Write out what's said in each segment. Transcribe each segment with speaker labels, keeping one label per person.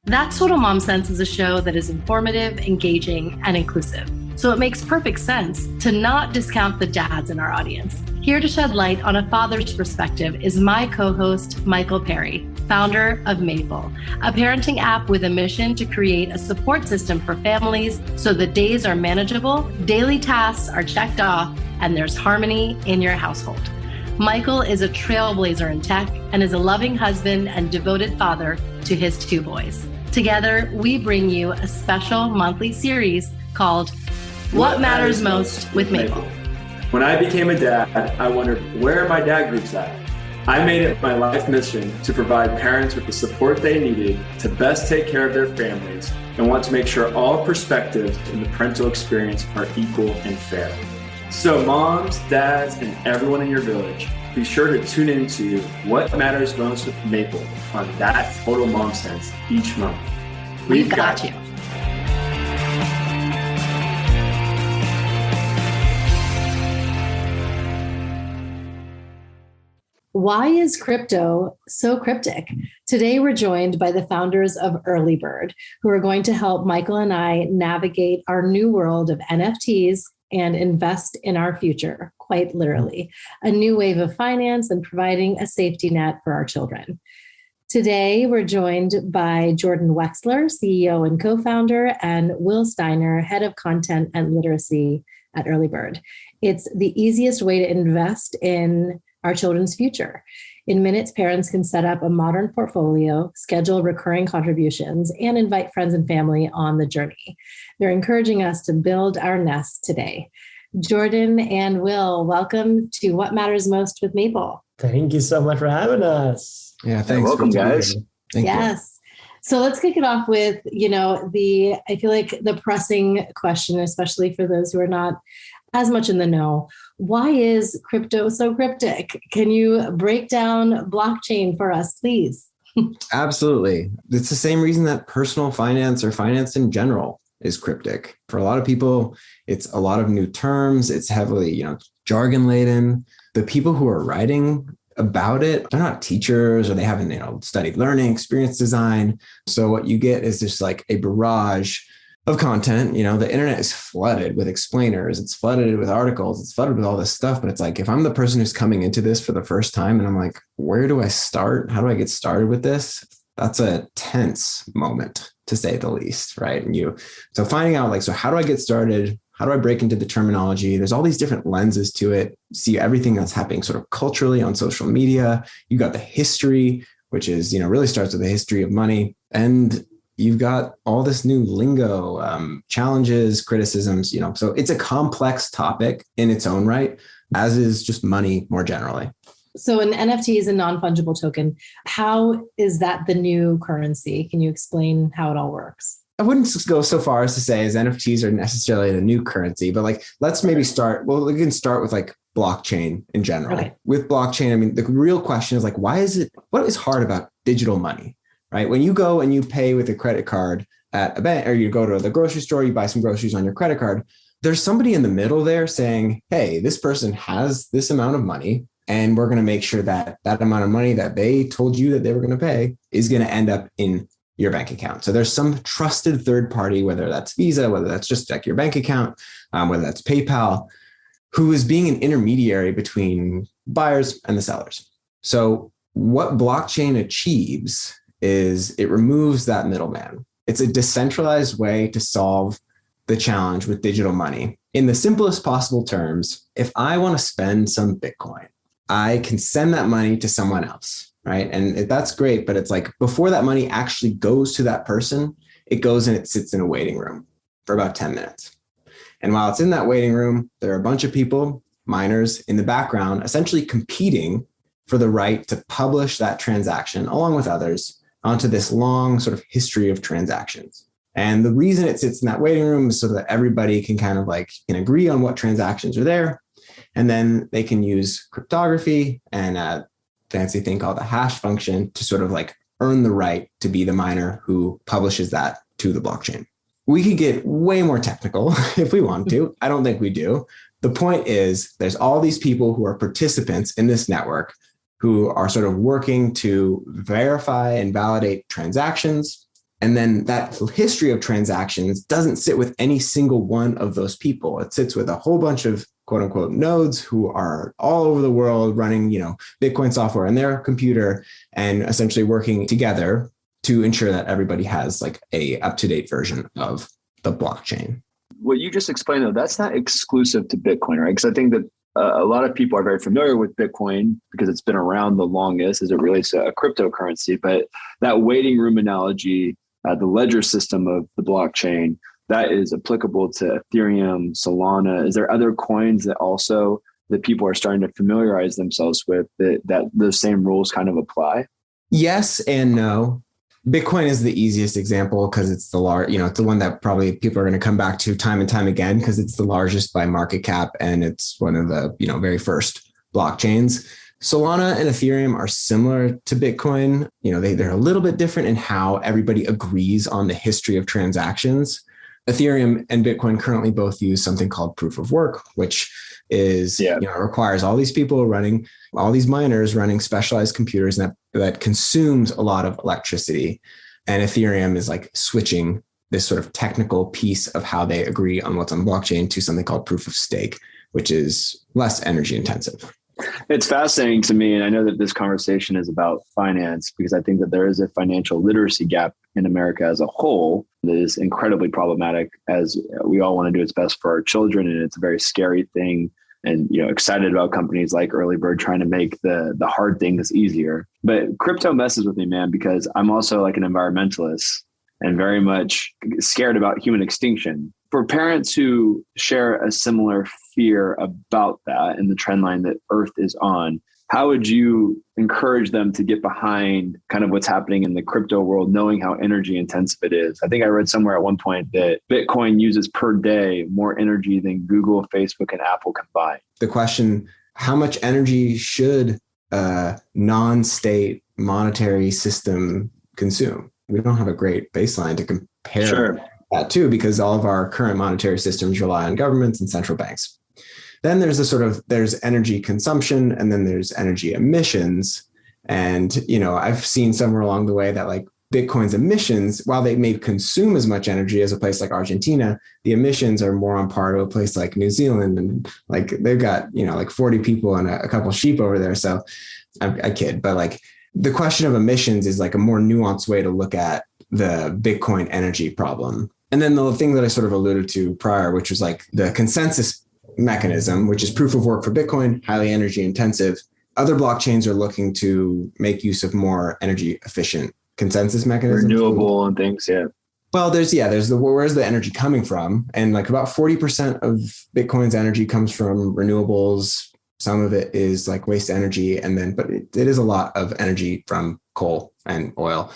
Speaker 1: That's Total Mom Sense is a show that is informative, engaging, and inclusive. So it makes perfect sense to not discount the dads in our audience. Here to shed light on a father's perspective is my co-host, Michael Perry, founder of Maple, a parenting app with a mission to create a support system for families so the days are manageable, daily tasks are checked off, and there's harmony in your household. Michael is a trailblazer in tech and is a loving husband and devoted father to his 2 boys. Together, we bring you a special monthly series called What Matters Most with Maple.
Speaker 2: When I became a dad, I wondered, where are my dad groups at? I made it my life mission to provide parents with the support they needed to best take care of their families and want to make sure all perspectives in the parental experience are equal and fair. So moms, dads, and everyone in your village, be sure to tune into What Matters Most with Maple on That Total Mom Sense each month.
Speaker 1: We've got you. Why is crypto so cryptic? Today, we're joined by the founders of Earlybird, who are going to help Michael and I navigate our new world of NFTs and invest in our future, quite literally, a new wave of finance and providing a safety net for our children. Today, we're joined by Jordan Wexler, CEO and co-founder, and Will Steiner, head of content and literacy at Earlybird. It's the easiest way to invest in our children's future. In minutes, parents can set up a modern portfolio, schedule recurring contributions, and invite friends and family on the journey. They're encouraging us to build our nest today. Jordan and Will, welcome to What Matters Most with Maple.
Speaker 3: Thank you so much for having us.
Speaker 4: Yeah, thanks.
Speaker 2: Welcome, guys.
Speaker 4: Thank
Speaker 1: you. So let's kick it off with, I feel like the pressing question, especially for those who are not as much in the know. Why is crypto so cryptic? Can you break down blockchain for us, please?
Speaker 4: Absolutely. It's the same reason that personal finance or finance in general is cryptic. For a lot of people, it's a lot of new terms. It's heavily, jargon laden. The people who are writing about it, they're not teachers or they haven't, studied learning, experience design. So what you get is just like a barrage of content. The internet is flooded with explainers. It's flooded with articles. It's flooded with all this stuff. But it's like, if I'm the person who's coming into this for the first time and I'm like, where do I start? How do I get started with this? That's a tense moment, to say the least, right? So finding out so how do I get started? How do I break into the terminology? There's all these different lenses to it. See everything that's happening sort of culturally on social media. You got the history, which is, really starts with the history of money. And you've got all this new lingo, challenges, criticisms, so it's a complex topic in its own right, as is just money more generally.
Speaker 1: So an NFT is a non-fungible token. How is that the new currency? Can you explain how it all works?
Speaker 4: I wouldn't go so far as to say as NFTs are necessarily the new currency, but let's maybe start. Well, we can start with blockchain in general. Okay. With blockchain, the real question is what is hard about digital money? Right? When you go and you pay with a credit card at a bank, or you go to the grocery store, you buy some groceries on your credit card, there's somebody in the middle there saying, hey, this person has this amount of money, and we're going to make sure that that amount of money that they told you that they were going to pay is going to end up in your bank account. So there's some trusted third party, whether that's Visa, whether that's just your bank account, whether that's PayPal, who is being an intermediary between buyers and the sellers. So what blockchain achieves is it removes that middleman. It's a decentralized way to solve the challenge with digital money. In the simplest possible terms, if I want to spend some Bitcoin, I can send that money to someone else, right? And that's great, but it's before that money actually goes to that person, it goes and it sits in a waiting room for about 10 minutes. And while it's in that waiting room, there are a bunch of people, miners in the background, essentially competing for the right to publish that transaction along with others onto this long sort of history of transactions. And the reason it sits in that waiting room is so that everybody can kind of can agree on what transactions are there. And then they can use cryptography and a fancy thing called the hash function to sort of earn the right to be the miner who publishes that to the blockchain. We could get way more technical if we want to. I don't think we do. The point is there's all these people who are participants in this network who are sort of working to verify and validate transactions. And then that history of transactions doesn't sit with any single one of those people. It sits with a whole bunch of quote unquote nodes who are all over the world running, Bitcoin software in their computer and essentially working together to ensure that everybody has like a up-to-date version of the blockchain.
Speaker 2: What you just explained, though, that's not exclusive to Bitcoin, right? Because I think that a lot of people are very familiar with Bitcoin because it's been around the longest as it relates to a cryptocurrency. But that waiting room analogy, the ledger system of the blockchain, that is applicable to Ethereum, Solana. Is there other coins that people are starting to familiarize themselves with that those same rules kind of apply?
Speaker 4: Yes and no. Bitcoin is the easiest example because it's it's the one that probably people are going to come back to time and time again because it's the largest by market cap and it's one of the, very first blockchains. Solana and Ethereum are similar to Bitcoin. They're a little bit different in how everybody agrees on the history of transactions. Ethereum and Bitcoin currently both use something called proof of work, which is, requires all these people running, all these miners running specialized computers that consumes a lot of electricity. And Ethereum is like switching this sort of technical piece of how they agree on what's on the blockchain to something called proof of stake, which is less energy intensive.
Speaker 2: It's fascinating to me. And I know that this conversation is about finance because I think that there is a financial literacy gap in America as a whole that is incredibly problematic as we all want to do what's best for our children. And it's a very scary thing. And, excited about companies like Earlybird trying to make the hard things easier. But crypto messes with me, man, because I'm also like an environmentalist and very much scared about human extinction. For parents who share a similar fear about that and the trend line that Earth is on, how would you encourage them to get behind kind of what's happening in the crypto world, knowing how energy intensive it is? I think I read somewhere at one point that Bitcoin uses per day more energy than Google, Facebook, and Apple combined.
Speaker 4: The question, how much energy should a non-state monetary system consume? We don't have a great baseline to compare that to because all of our current monetary systems rely on governments and central banks. Then there's there's energy consumption and then there's energy emissions. And, I've seen somewhere along the way that like Bitcoin's emissions, while they may consume as much energy as a place like Argentina, the emissions are more on par to a place like New Zealand. And like they've got, like 40 people and a couple sheep over there. So I kid, but like the question of emissions is like a more nuanced way to look at the Bitcoin energy problem. And then the thing that I sort of alluded to prior, which was like the consensus mechanism, which is proof of work for Bitcoin, highly energy intensive. Other blockchains are looking to make use of more energy efficient consensus mechanisms.
Speaker 2: Renewable and things, yeah.
Speaker 4: Well, where's the energy coming from? And like about 40% of Bitcoin's energy comes from renewables. Some of it is like waste energy. But it is a lot of energy from coal and oil.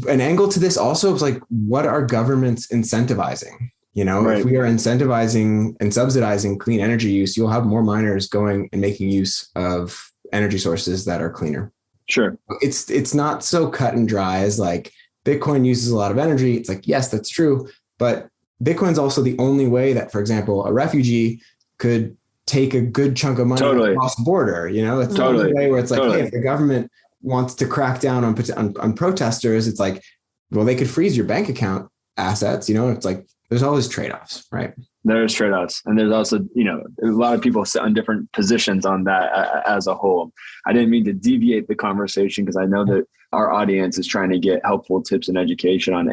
Speaker 4: An angle to this also is like, what are governments incentivizing? Right. If we are incentivizing and subsidizing clean energy use, you'll have more miners going and making use of energy sources that are cleaner.
Speaker 2: Sure.
Speaker 4: It's not so cut and dry as like Bitcoin uses a lot of energy. It's like, yes, that's true. But Bitcoin's also the only way that, for example, a refugee could take a good chunk of money across the border. It's the only way where it's like, hey, if the government wants to crack down on protesters, it's like, well, they could freeze your bank account assets. It's like, there's always trade-offs, right?
Speaker 2: There's trade-offs. And there's also, a lot of people sit on different positions on that as a whole. I didn't mean to deviate the conversation because I know that our audience is trying to get helpful tips and education on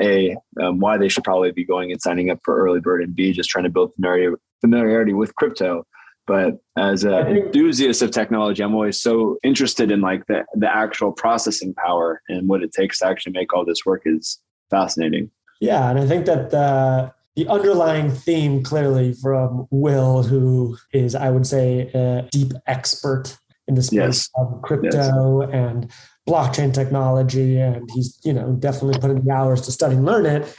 Speaker 2: why they should probably be going and signing up for Earlybird, and B, just trying to build familiarity with crypto. But as an enthusiast of technology, I'm always so interested in like the actual processing power and what it takes to actually make all this work is fascinating.
Speaker 3: Yeah. And I think that the underlying theme clearly from Will, who is, I would say, a deep expert in the space of crypto and blockchain technology. And he's, definitely put in the hours to study and learn it.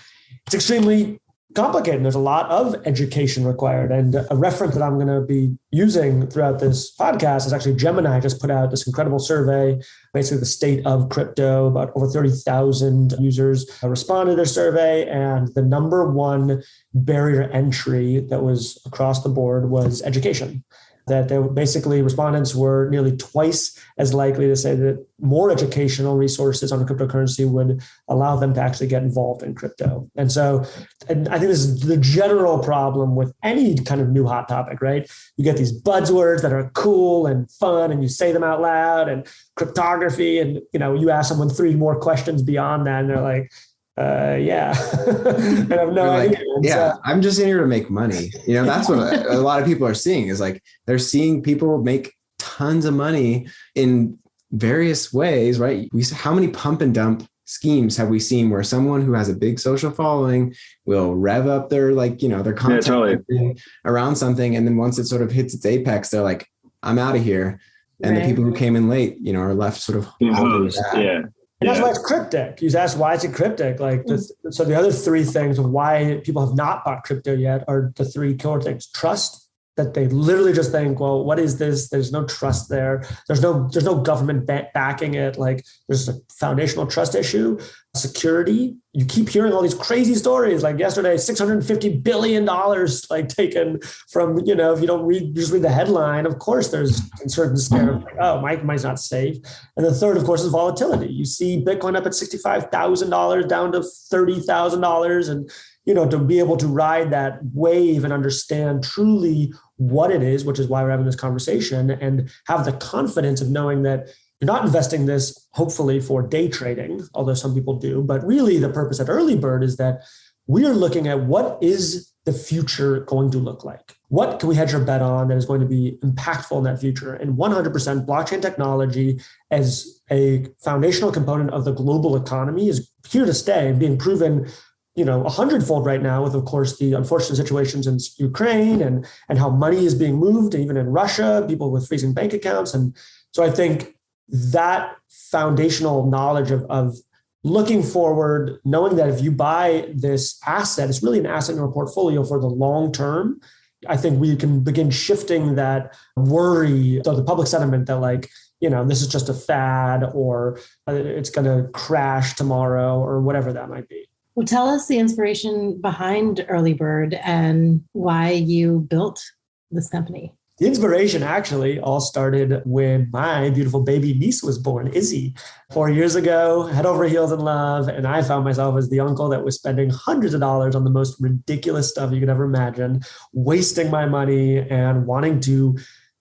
Speaker 3: It's extremely complicated. There's a lot of education required. And a reference that I'm going to be using throughout this podcast is actually Gemini just put out this incredible survey, basically the state of crypto. About over 30,000 users responded to their survey. And the number one barrier entry that was across the board was education. that basically respondents were nearly twice as likely to say that more educational resources on cryptocurrency would allow them to actually get involved in crypto. And I think this is the general problem with any kind of new hot topic, right? You get these buzzwords that are cool and fun and you say them out loud, and cryptography, and you ask someone 3 more questions beyond that and they're like, yeah. And I have no idea.
Speaker 4: Yeah, I'm just in here to make money. That's what a lot of people are seeing, is like they're seeing people make tons of money in various ways, right? How many pump and dump schemes have we seen where someone who has a big social following will rev up their their content around something, and then once it sort of hits its apex, they're like, I'm out of here. And the people who came in late, are left sort of
Speaker 3: And that's why it's cryptic. You asked, why is it cryptic? So the other 3 things of why people have not bought crypto yet are the 3 core things. Trust, that they literally just think, well, what is this? There's no trust there. There's no government backing it. There's a foundational trust issue. Security. You keep hearing all these crazy stories. Like yesterday, $650 billion taken from, if you don't just read the headline, of course there's concern and scare of my money's not safe. And the third, of course, is volatility. You see Bitcoin up at $65,000 down to $30,000, and to be able to ride that wave and understand truly what it is, which is why we're having this conversation, and have the confidence of knowing that you're not investing this, hopefully, for day trading, although some people do. But really the purpose at Earlybird is that we are looking at what is the future going to look like? What can we hedge our bet on that is going to be impactful in that future? And 100% blockchain technology as a foundational component of the global economy is here to stay and being proven 100-fold right now with, of course, the unfortunate situations in Ukraine and how money is being moved, even in Russia, people with freezing bank accounts. And so I think that foundational knowledge of looking forward, knowing that if you buy this asset, it's really an asset in your portfolio for the long term. I think we can begin shifting that worry, so the public sentiment that this is just a fad, or it's going to crash tomorrow, or whatever that might be.
Speaker 1: Well, tell us the inspiration behind Earlybird and why you built this company.
Speaker 3: The inspiration actually all started when my beautiful baby niece was born, Izzy, 4 years ago, head over heels in love. And I found myself as the uncle that was spending hundreds of dollars on the most ridiculous stuff you could ever imagine, wasting my money and wanting to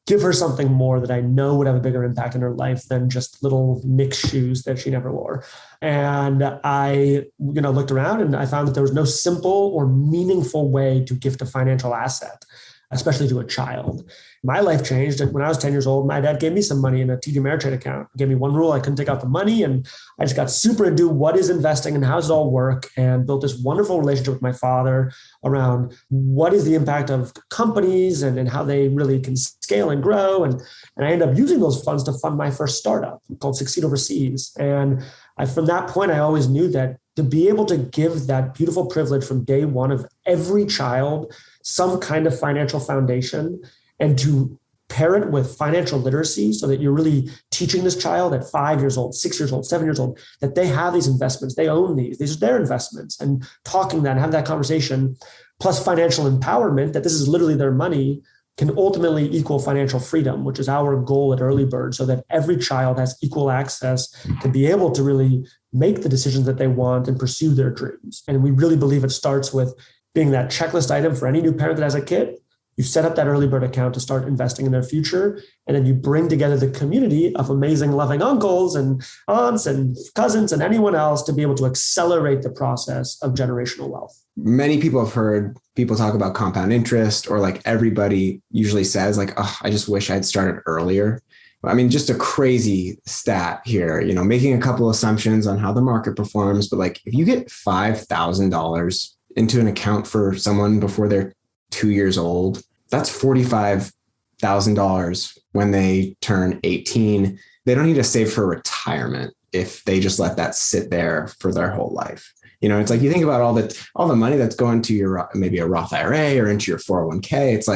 Speaker 3: give her something more that I know would have a bigger impact in her life than just little Nick shoes that she never wore. And I, looked around and I found that there was no simple or meaningful way to gift a financial asset, especially to a child. My life changed when I was 10 years old. My dad gave me some money in a TD Ameritrade account. He gave me one rule: I couldn't take out the money. And I just got super into what is investing and how does it all work, and built this wonderful relationship with my father around what is the impact of companies and how they really can scale and grow. And I ended up using those funds to fund my first startup called Succeed Overseas. And from that point, I always knew that to be able to give that beautiful privilege from day one of every child some kind of financial foundation, and to pair it with financial literacy so that you're really teaching this child at 5 years old, 6 years old, 7 years old, that they have these investments, they own these are their investments, and talking that and have that conversation, plus financial empowerment, that this is literally their money, can ultimately equal financial freedom, which is our goal at Earlybird, so that every child has equal access to be able to really make the decisions that they want and pursue their dreams. And we really believe it starts with being that checklist item for any new parent that has a kid. You set up that Earlybird account to start investing in their future. And then you bring together the community of amazing, loving uncles and aunts and cousins and anyone else to be able to accelerate the process of generational wealth.
Speaker 4: Many people have heard people talk about compound interest, or everybody usually says I just wish I'd started earlier. I mean, just a crazy stat here, making a couple assumptions on how the market performs. But if you get $5,000 into an account for someone before they're 2 years old, that's $45,000 when they turn 18. They don't need to save for retirement if they just let that sit there for their whole life. It's you think about all the money that's going to your, maybe a Roth IRA or into your 401k. It's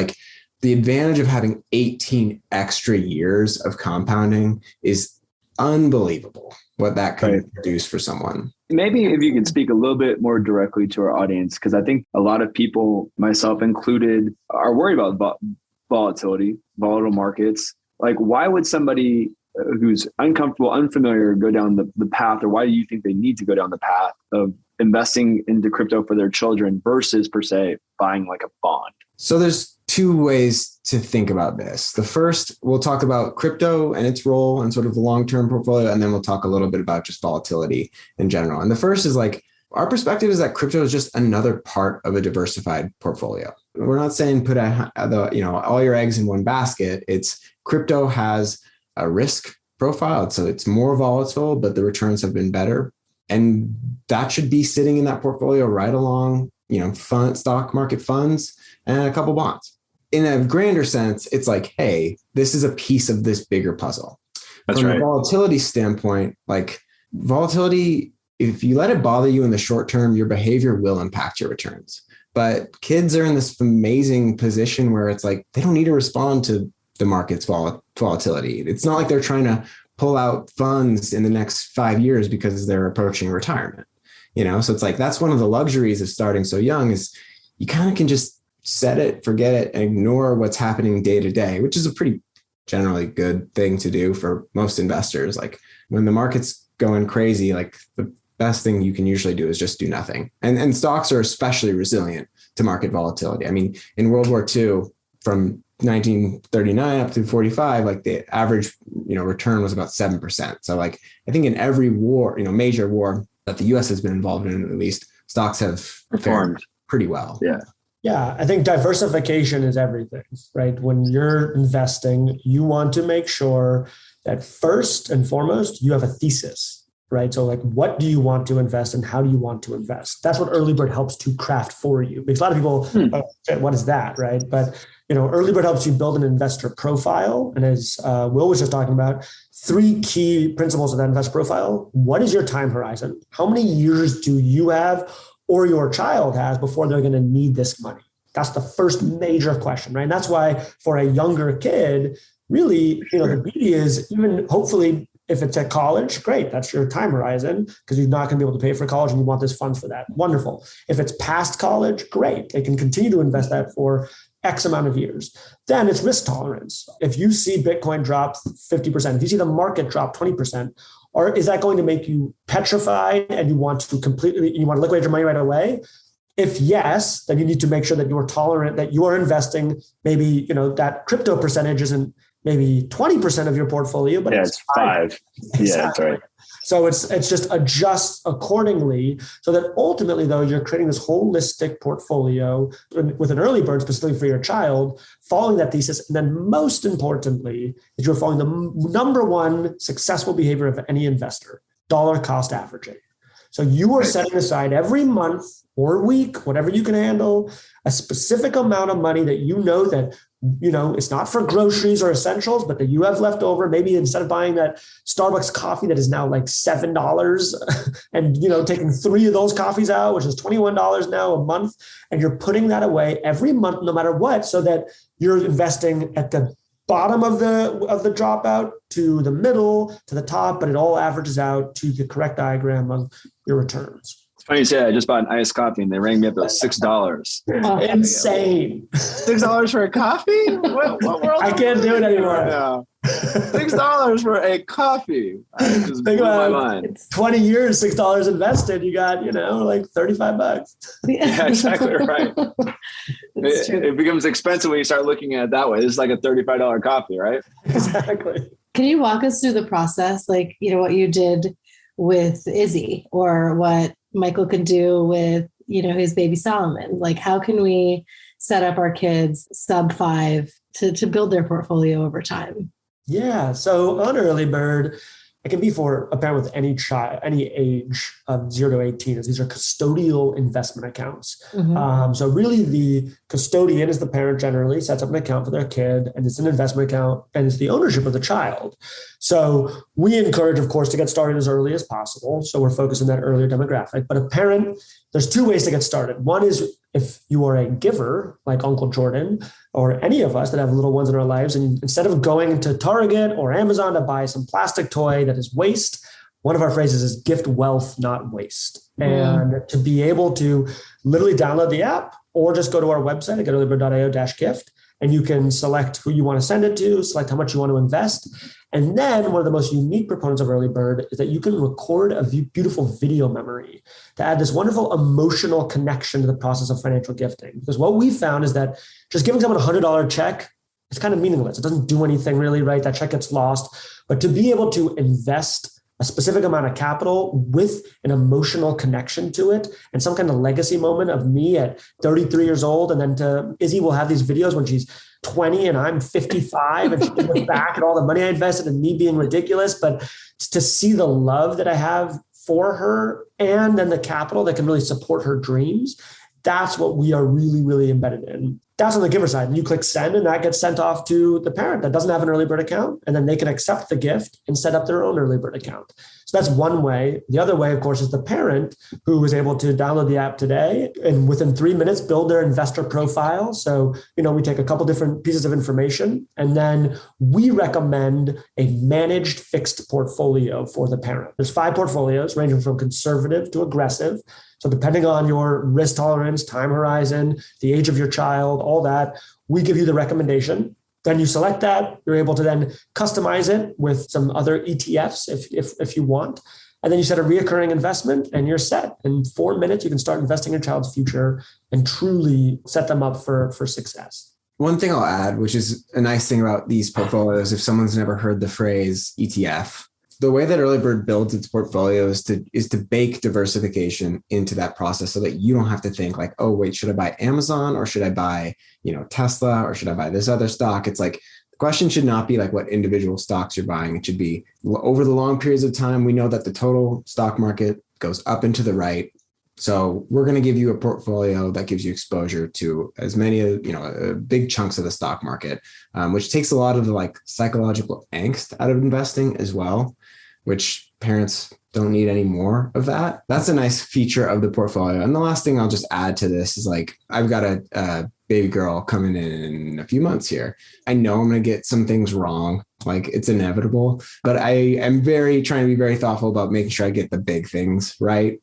Speaker 4: the advantage of having 18 extra years of compounding is unbelievable, what that could produce for someone.
Speaker 5: Maybe if you could speak a little bit more directly to our audience, because I think a lot of people, myself included, are worried about volatility, volatile markets. Like, why would somebody who's uncomfortable, unfamiliar, go down the path, or why do you think they need to go down the path of investing into crypto for their children versus, per se, buying like a bond?
Speaker 4: So there's two ways to think about this. The first, we'll talk about crypto and its role and sort of the long-term portfolio, and then we'll talk a little bit about just volatility in general. And the first is like, our perspective is that crypto is just another part of a diversified portfolio. We're not saying put all your eggs in one basket. It's crypto has a risk profile, so it's more volatile, but the returns have been better. And that should be sitting in that portfolio right along, stock market funds and a couple bonds. In a grander sense, it's like, hey, this is a piece of this bigger puzzle.
Speaker 5: That's
Speaker 4: From
Speaker 5: right.
Speaker 4: a volatility standpoint, like volatility, if you let it bother you in the short term, your behavior will impact your returns. But kids are in this amazing position where it's like, they don't need to respond to the market's volatility. It's not like they're trying to pull out funds in the next 5 years because they're approaching retirement. So it's like, that's one of the luxuries of starting so young is you kind of can just set it, forget it, and ignore what's happening day to day, which is a pretty generally good thing to do for most investors. Like when the market's going crazy, like the best thing you can usually do is just do nothing. And stocks are especially resilient to market volatility. I mean, in World War II, from 1939 up to 45, like the average, return was about 7%. So like, I think in every war, major war that the US has been involved in, at least, stocks have performed pretty well.
Speaker 5: Yeah.
Speaker 3: Yeah, I think diversification is everything, right? When you're investing, you want to make sure that first and foremost, you have a thesis, right? So like, what do you want to invest and how do you want to invest? That's what Earlybird helps to craft for you. Because a lot of people, what is that, right? But, Earlybird helps you build an investor profile. And as Will was just talking about, 3 key principles of that investor profile. What is your time horizon? How many years do you have or your child has before they're going to need this money? That's the first major question, right? And that's why for a younger kid, really, the beauty is even hopefully if it's at college, great, that's your time horizon because you're not going to be able to pay for college and you want this funds for that. Wonderful. If it's past college, great. They can continue to invest that for X amount of years. Then it's risk tolerance. If you see Bitcoin drop 50%, if you see the market drop 20%, or is that going to make you petrified and you want to liquidate your money right away? If yes, then you need to make sure that you're tolerant, that you are investing maybe, that crypto percentage isn't maybe 20% of your portfolio, but it's 5. Exactly.
Speaker 5: Yeah, that's right.
Speaker 3: So it's just adjust accordingly so that ultimately, though, you're creating this holistic portfolio with an Earlybird specifically for your child, following that thesis. And then most importantly, is you're following the number one successful behavior of any investor, dollar cost averaging. So you are setting aside every month or week, whatever you can handle, a specific amount of money that that it's not for groceries or essentials, but that you have left over. Maybe instead of buying that Starbucks coffee that is now like $7 and, taking 3 of those coffees out, which is $21 now a month, and you're putting that away every month, no matter what, so that you're investing at the bottom of the dropout to the middle to the top, but it all averages out to the correct diagram of your returns.
Speaker 5: Funny you say I just bought an iced coffee and they rang me up at $6.
Speaker 3: Insane.
Speaker 5: $6 for a coffee? What world?
Speaker 3: I can't do it anymore.
Speaker 5: No. $6 for a coffee. I just blew my mind.
Speaker 3: 20 years, $6 invested, you got, like $35.
Speaker 5: Yeah, exactly right. It becomes expensive when you start looking at it that way. This is like a $35 coffee, right?
Speaker 3: Exactly.
Speaker 1: Can you walk us through the process? Like, what you did with Izzy or what Michael can do with, his baby Solomon? Like, how can we set up our kids sub 5 to build their portfolio over time? Yeah.
Speaker 3: So on Earlybird, it can be for a parent with any child, any age of 0 to 18, as these are custodial investment accounts. Mm-hmm. So really the custodian is the parent generally sets up an account for their kid, and it's an investment account and it's the ownership of the child. So we encourage, of course, to get started as early as possible. So we're focused on that earlier demographic, but a parent, there's 2 ways to get started. One is if you are a giver like Uncle Jordan or any of us that have little ones in our lives, and instead of going to Target or Amazon to buy some plastic toy that is waste, one of our phrases is gift wealth, not waste. And to be able to literally download the app or just go to our website at earlybird.io-gift and you can select who you want to send it to, select how much you want to invest. And then one of the most unique proponents of Earlybird is that you can record a beautiful video memory to add this wonderful emotional connection to the process of financial gifting. Because what we found is that just giving someone a $100 check, it's kind of meaningless. It doesn't do anything really, right? That check gets lost. But to be able to invest a specific amount of capital with an emotional connection to it and some kind of legacy moment of me at 33 years old. And then Izzy will have these videos when she's 20 and I'm 55 and she can look back at all the money I invested and me being ridiculous. But to see the love that I have for her and then the capital that can really support her dreams, that's what we are really, really embedded in. That's on the giver side. And you click send and that gets sent off to the parent that doesn't have an Earlybird account. And then they can accept the gift and set up their own Earlybird account. So that's one way. The other way, of course, is the parent who is able to download the app today and within 3 minutes build their investor profile. So, we take a couple different pieces of information and then we recommend a managed fixed portfolio for the parent. There's 5 portfolios ranging from conservative to aggressive. So depending on your risk tolerance, time horizon, the age of your child, all that, we give you the recommendation. Then you select that. You're able to then customize it with some other ETFs if you want. And then you set a reoccurring investment and you're set. In 4 minutes, you can start investing in your child's future and truly set them up for success.
Speaker 4: One thing I'll add, which is a nice thing about these portfolios, if someone's never heard the phrase ETF, the way that Earlybird builds its portfolio is to bake diversification into that process so that you don't have to think like, oh, wait, should I buy Amazon or should I buy, Tesla or should I buy this other stock? It's like, the question should not be like what individual stocks you're buying. It should be over the long periods of time. We know that the total stock market goes up and to the right. So we're going to give you a portfolio that gives you exposure to as many, big chunks of the stock market, which takes a lot of the like psychological angst out of investing as well, which parents don't need any more of that. That's a nice feature of the portfolio. And the last thing I'll just add to this is like, I've got a baby girl coming in a few months here. I know I'm going to get some things wrong. Like it's inevitable, but I am trying to be very thoughtful about making sure I get the big things right.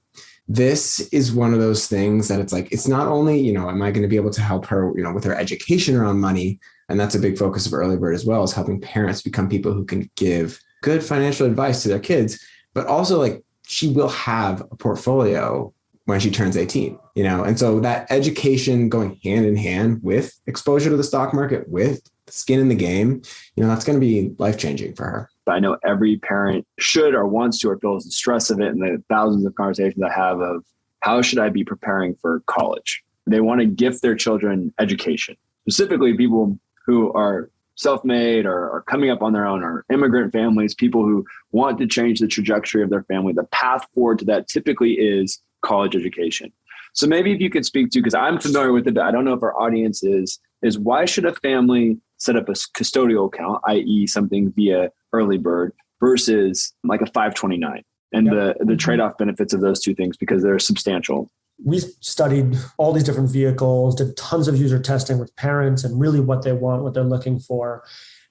Speaker 4: This is one of those things that it's like, it's not only, am I going to be able to help her, with her education around money? And that's a big focus of Earlybird as well, is helping parents become people who can give good financial advice to their kids, but also like she will have a portfolio when she turns 18, and so that education going hand in hand with exposure to the stock market, with skin in the game, that's going to be life-changing for her.
Speaker 5: I know every parent should or wants to or feels the stress of it, and the thousands of conversations I have of how should I be preparing for college? They want to gift their children education, specifically people who are self-made or are coming up on their own, or immigrant families, people who want to change the trajectory of their family. The path forward to that typically is college education. So maybe if you could speak to, because I'm familiar with it, but I don't know if our audience is why should a family set up a custodial account, i.e. something via Earlybird versus like a 529 and the trade-off benefits of those two things, because they're substantial.
Speaker 3: We studied all these different vehicles, did tons of user testing with parents and really what they want, what they're looking for.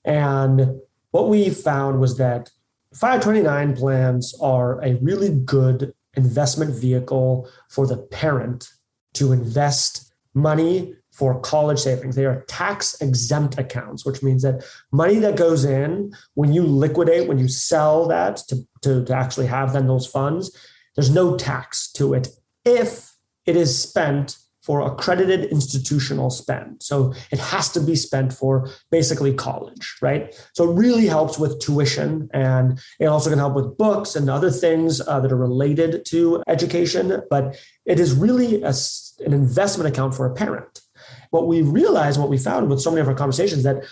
Speaker 3: And what we found was that 529 plans are a really good investment vehicle for the parent to invest money for college savings. They are tax exempt accounts, which means that money that goes in when you liquidate, when you sell that to actually have then those funds, there's no tax to it if it is spent for accredited institutional spend. So it has to be spent for basically college, right? So it really helps with tuition, and it also can help with books and other things that are related to education. But it is really an investment account for a parent. What we realized, what we found with so many of our conversations, that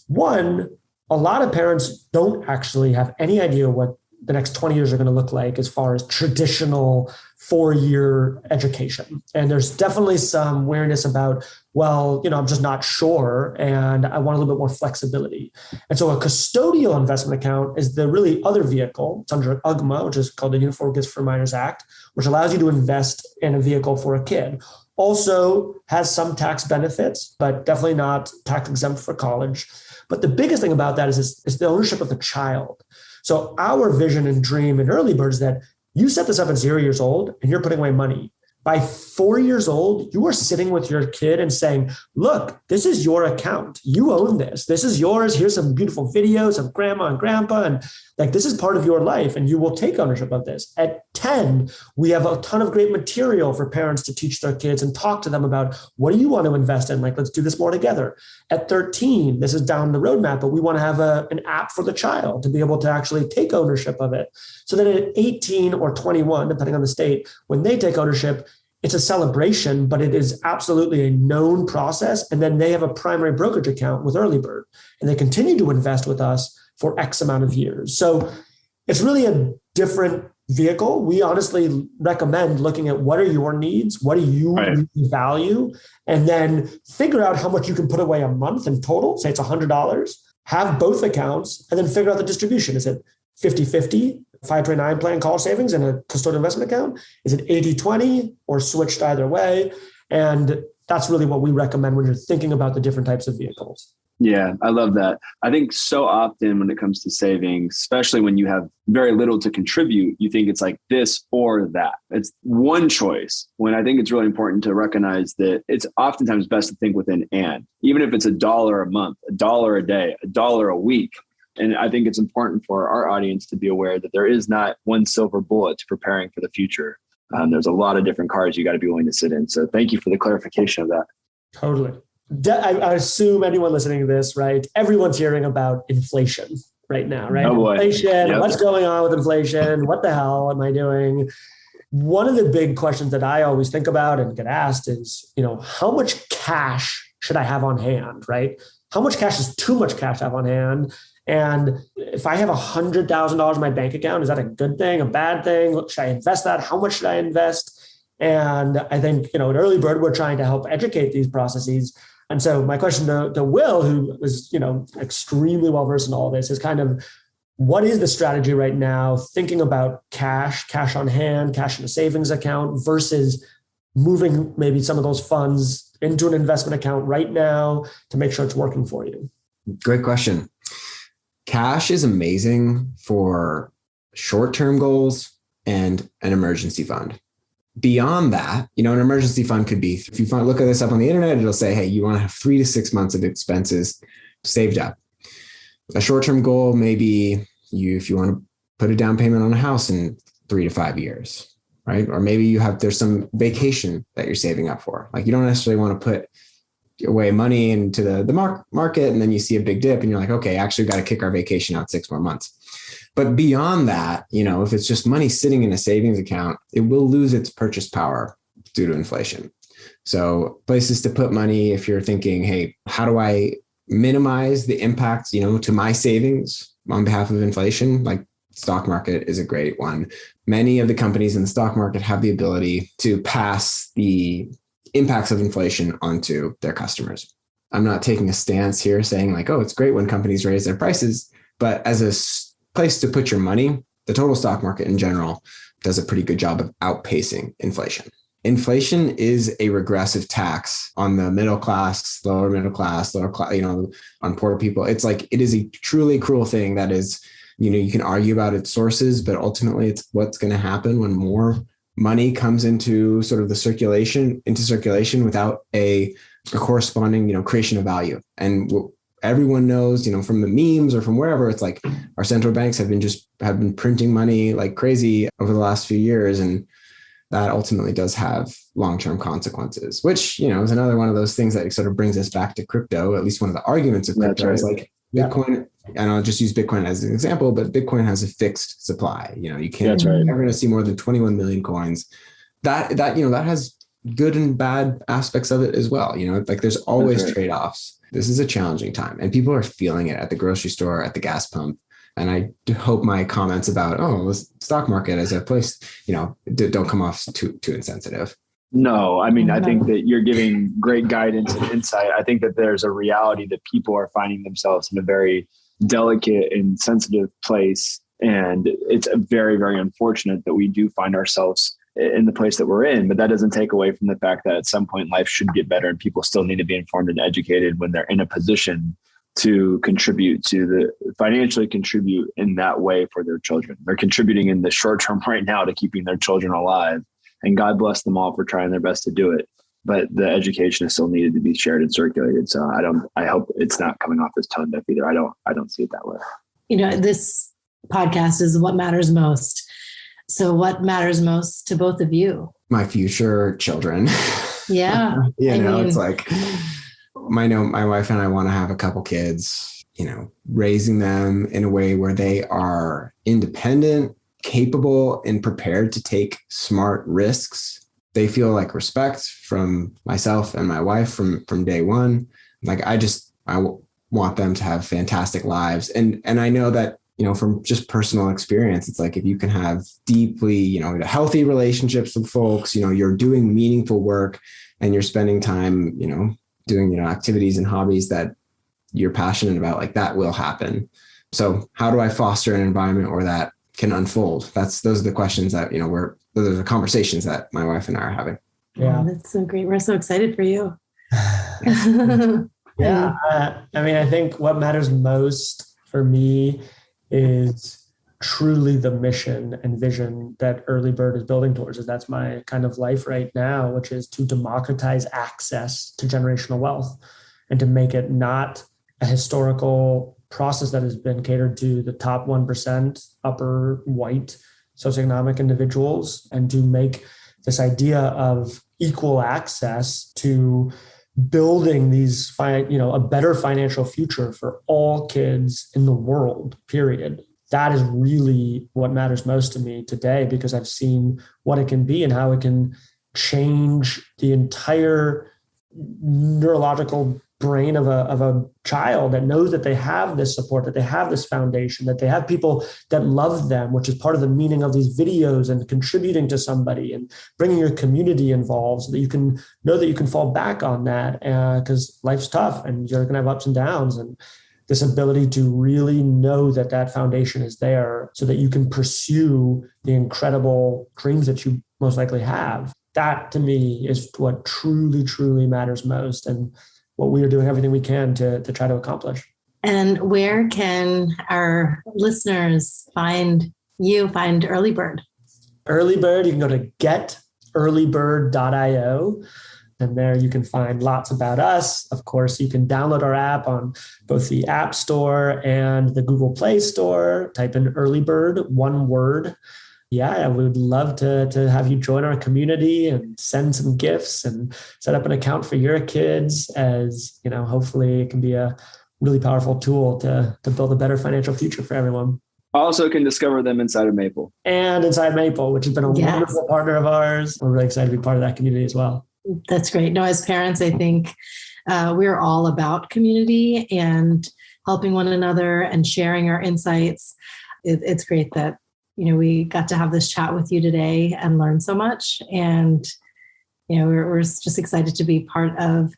Speaker 3: one, a lot of parents don't actually have any idea what the next 20 years are going to look like as far as traditional 4-year education. And there's definitely some awareness about, well, I'm just not sure, and I want a little bit more flexibility. And so a custodial investment account is the really other vehicle. It's under UGMA, which is called the Uniform Gifts for Minors Act, which allows you to invest in a vehicle for a kid. Also has some tax benefits, but definitely not tax exempt for college. But the biggest thing about that is the ownership of the child. So our vision and dream in Earlybird is that you set this up at 0 years old and you're putting away money. By 4 years old, you are sitting with your kid and saying, look, this is your account. You own this. This is yours. Here's some beautiful videos of grandma and grandpa. And like, this is part of your life and you will take ownership of this. At 10, we have a ton of great material for parents to teach their kids and talk to them about, what do you want to invest in? Like, let's do this more together. At 13, this is down the roadmap, but we want to have an app for the child to be able to actually take ownership of it. So that at 18 or 21, depending on the state, when they take ownership, it's a celebration, but it is absolutely a known process. And then they have a primary brokerage account with Earlybird, and they continue to invest with us for X amount of years. So it's really a different vehicle. We honestly recommend looking at what are your needs, what do you value, and then figure out how much you can put away a month in total. Say it's $100, have both accounts, and then figure out the distribution. Is it 50-50, 529 plan call savings and a custodial investment account? Is it 80-20 or switched either way? And that's really what we recommend when you're thinking about the different types of vehicles.
Speaker 5: Yeah, I love that. I think so often when it comes to saving, especially when you have very little to contribute, you think it's like this or that. It's one choice, when I think it's really important to recognize that it's oftentimes best to think within and. Even if it's $1 a month, $1 a day, $1 a week. And I think it's important for our audience to be aware that there is not one silver bullet to preparing for the future. There's a lot of different cards you got to be willing to sit in. So thank you for the clarification of that.
Speaker 3: Totally. I assume anyone listening to this, right? Everyone's hearing about inflation right now, right?
Speaker 5: Oh boy.
Speaker 3: Inflation,
Speaker 5: Yep.
Speaker 3: What's going on with inflation? What the hell am I doing? One of the big questions that I always think about and get asked is, how much cash should I have on hand, right? How much cash is too much cash to have on hand? And if I have $100,000 in my bank account, is that a good thing, a bad thing? Should I invest that? How much should I invest? And I think, at Earlybird, we're trying to help educate these processes. And so my question to Will, who is, extremely well-versed in all of this, is kind of, what is the strategy right now, thinking about cash on hand, cash in a savings account versus moving maybe some of those funds into an investment account right now to make sure it's working for you?
Speaker 4: Great question. Cash is amazing for short-term goals and an emergency fund. Beyond that, an emergency fund could be, if you look at this up on the internet, it'll say, hey, you want to have 3 to 6 months of expenses saved up. A short-term goal may be if you want to put a down payment on a house in 3 to 5 years, right? Or maybe there's some vacation that you're saving up for. Like, you don't necessarily want to put away money into the market, and then you see a big dip and you're like, okay, actually got to kick our vacation out 6 more months. But beyond that, if it's just money sitting in a savings account, it will lose its purchase power due to inflation. So places to put money, if you're thinking, hey, how do I minimize the impact, to my savings on behalf of inflation? Like, stock market is a great one. Many of the companies in the stock market have the ability to pass the impacts of inflation onto their customers. I'm not taking a stance here saying like, oh, it's great when companies raise their prices, but as a place to put your money, the total stock market in general does a pretty good job of outpacing inflation. Inflation is a regressive tax on the middle class, lower class, on poor people. It's like, it is a truly cruel thing that is, you can argue about its sources, but ultimately it's what's going to happen when more money comes into sort of the circulation without a corresponding, creation of value. And everyone knows, from the memes or from wherever, it's like our central banks have been printing money like crazy over the last few years. And that ultimately does have long-term consequences, which, is another one of those things that sort of brings us back to crypto. At least one of the arguments of crypto is like Bitcoin. And I'll just use Bitcoin as an example, but Bitcoin has a fixed supply. You can't, you're never going to see more than 21 million coins. That has good and bad aspects of it as well. Like there's always trade-offs. This is a challenging time and people are feeling it at the grocery store, at the gas pump. And I hope my comments about, the stock market as a place, don't come off too insensitive.
Speaker 5: No, I mean, I think that you're giving great guidance and insight. I think that there's a reality that people are finding themselves in a very delicate and sensitive place. And it's very, very unfortunate that we do find ourselves in the place that we're in, but that doesn't take away from the fact that at some point life should get better and people still need to be informed and educated when they're in a position to financially contribute in that way for their children. They're contributing in the short term right now to keeping their children alive. and God bless them all for trying their best to do it. But the education is still needed to be shared and circulated. So I hope it's not coming off as tone deaf either. I don't see it that way.
Speaker 1: This podcast is what matters most. So what matters most to both of you?
Speaker 4: My future children.
Speaker 1: Yeah.
Speaker 4: It's like, I know my wife and I want to have a couple kids, raising them in a way where they are independent, capable, and prepared to take smart risks. They feel like respect from myself and my wife from day one. Like I want them to have fantastic lives. And I know that, from just personal experience, it's like, if you can have deeply, healthy relationships with folks, you're doing meaningful work and you're spending time, doing, activities and hobbies that you're passionate about, like that will happen. So how do I foster an environment where that can unfold? Those are the questions that, those are the conversations that my wife and I are having.
Speaker 3: Yeah.
Speaker 1: Oh, that's so great. We're so excited for you.
Speaker 3: Yeah. I think what matters most for me is truly the mission and vision that Earlybird is building towards. And that's my kind of life right now, which is to democratize access to generational wealth and to make it not a historical process that has been catered to the top 1% upper white socioeconomic individuals, and to make this idea of equal access to building these, a better financial future for all kids in the world, period. That is really what matters most to me today, because I've seen what it can be and how it can change the entire neurological brain of a child that knows that they have this support, that they have this foundation, that they have people that love them, which is part of the meaning of these videos, and contributing to somebody and bringing your community involved, so that you can know that you can fall back on that, because life's tough and you're going to have ups and downs. And this ability to really know that that foundation is there so that you can pursue the incredible dreams that you most likely have. That to me is what truly, truly matters most, and what we are doing everything we can to try to accomplish.
Speaker 1: And where can our listeners find Earlybird?
Speaker 3: Earlybird, you can go to getearlybird.io. And there you can find lots about us. Of course, you can download our app on both the App Store and the Google Play Store. Type in Earlybird, one word. Yeah, I would love to have you join our community and send some gifts and set up an account for your kids, as hopefully it can be a really powerful tool to build a better financial future for everyone.
Speaker 5: Also can discover them inside of Maple.
Speaker 3: And inside Maple, which has been a wonderful partner of ours. We're really excited to be part of that community as well.
Speaker 1: That's great. No, as parents, I think we're all about community and helping one another and sharing our insights. It's great that we got to have this chat with you today and learn so much. And, we're just excited to be part of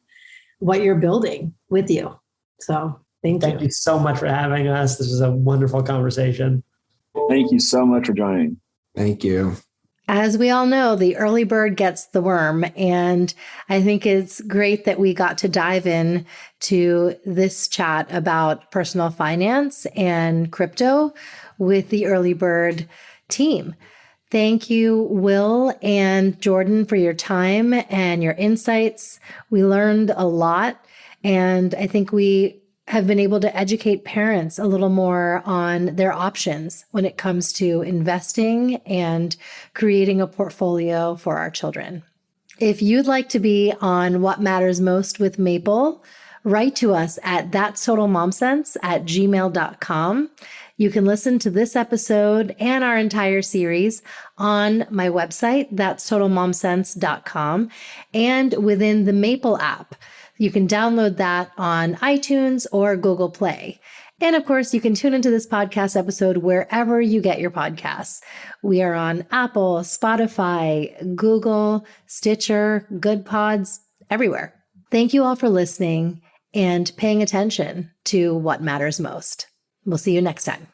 Speaker 1: what you're building with you. So thank you.
Speaker 3: Thank you so much for having us. This was a wonderful conversation.
Speaker 5: Thank you so much for joining.
Speaker 4: Thank you.
Speaker 1: As we all know, the early bird gets the worm. And I think it's great that we got to dive in to this chat about personal finance and crypto with the Earlybird team. Thank you, Will and Jordan, for your time and your insights. We learned a lot, and I think we have been able to educate parents a little more on their options when it comes to investing and creating a portfolio for our children. If you'd like to be on What Matters Most with Maple, write to us at thatstotalmomsense@gmail.com. You can listen to this episode and our entire series on my website, thatstotalmomsense.com, and within the Maple app. You can download that on iTunes or Google Play. And of course, you can tune into this podcast episode wherever you get your podcasts. We are on Apple, Spotify, Google, Stitcher, Good Pods, everywhere. Thank you all for listening and paying attention to what matters most. We'll see you next time.